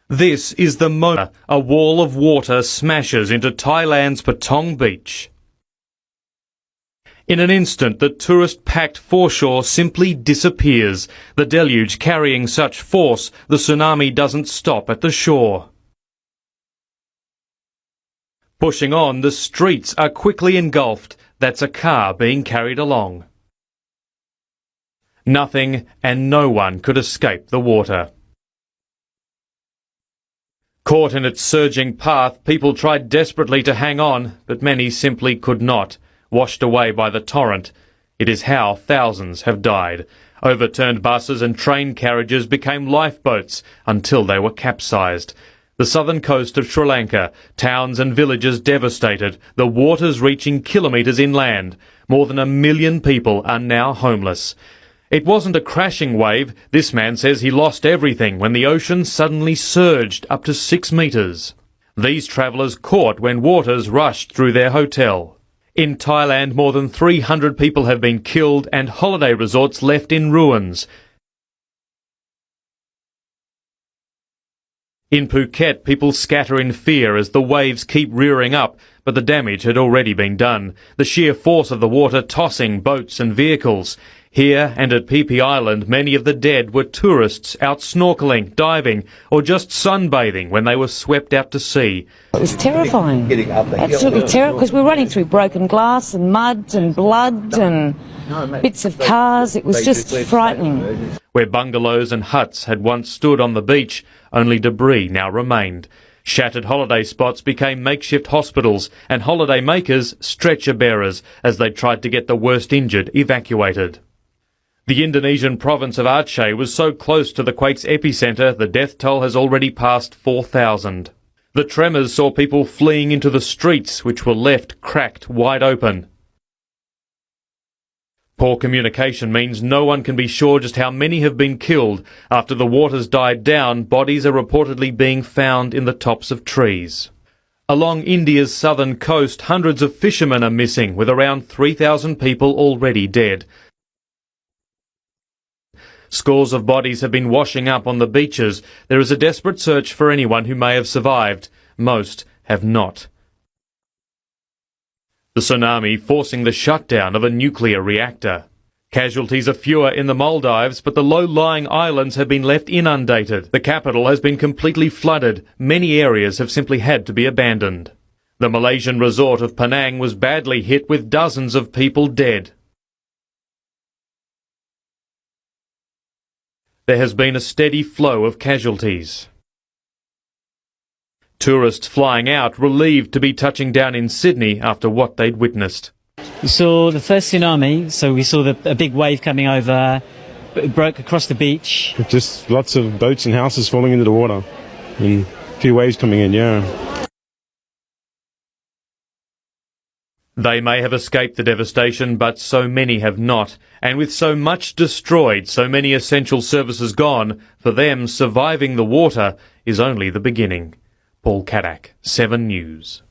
This is the moment a wall of water smashes into Thailand's Patong beach. In an instant, the tourist-packed foreshore simply disappears, the deluge carrying such force the tsunami doesn't stop at the shore. Pushing on, the streets are quickly engulfed. That's a car being carried along. Nothing and no one could escape the water. Caught in its surging path, people tried desperately to hang on, but many simply could not, washed away by the torrent. It is how thousands have died. Overturned buses and train carriages became lifeboats until they were capsized. The southern coast of Sri Lanka, towns and villages devastated, the waters reaching kilometres inland. More than 1 million people are now homeless. It wasn't a crashing wave. This man says he lost everything when the ocean suddenly surged up to 6 metres. These travellers caught when waters rushed through their hotel. In Thailand, more than 300 people have been killed and holiday resorts left in ruins. In Phuket, people scatter in fear as the waves keep rearing up, but the damage had already been done. The sheer force of the water tossing boats and vehicles. Here and at Phi Phi Island, many of the dead were tourists out snorkelling, diving, or just sunbathing when they were swept out to sea. It was terrifying. Absolutely terrible, because we were running through broken glass and mud and blood and bits of cars. It was just frightening. Where bungalows and huts had once stood on the beach, only debris now remained. Shattered holiday spots became makeshift hospitals and holiday makers stretcher bearers as they tried to get the worst injured evacuated. The Indonesian province of Aceh was so close to the quake's epicentre, the death toll has already passed 4,000. The tremors saw people fleeing into the streets, which were left cracked wide open. Poor communication means no one can be sure just how many have been killed. After the waters died down, bodies are reportedly being found in the tops of trees. Along India's southern coast, hundreds of fishermen are missing, with around 3,000 people already dead. Scores of bodies have been washing up on the beaches. There is a desperate search for anyone who may have survived. Most have not. The tsunami forcing the shutdown of a nuclear reactor. Casualties are fewer in the Maldives, but the low-lying islands have been left inundated. The capital has been completely flooded. Many areas have simply had to be abandoned. The Malaysian resort of Penang was badly hit with dozens of people dead. There has been a steady flow of casualties. Tourists flying out relieved to be touching down in Sydney after what they'd witnessed. We saw the first tsunami, so we saw a big wave coming over, it broke across the beach. Just lots of boats and houses falling into the water and a few waves coming in, yeah. They may have escaped the devastation, but so many have not. And with so much destroyed, so many essential services gone, for them surviving the water is only the beginning. Paul Kadak, 7 News.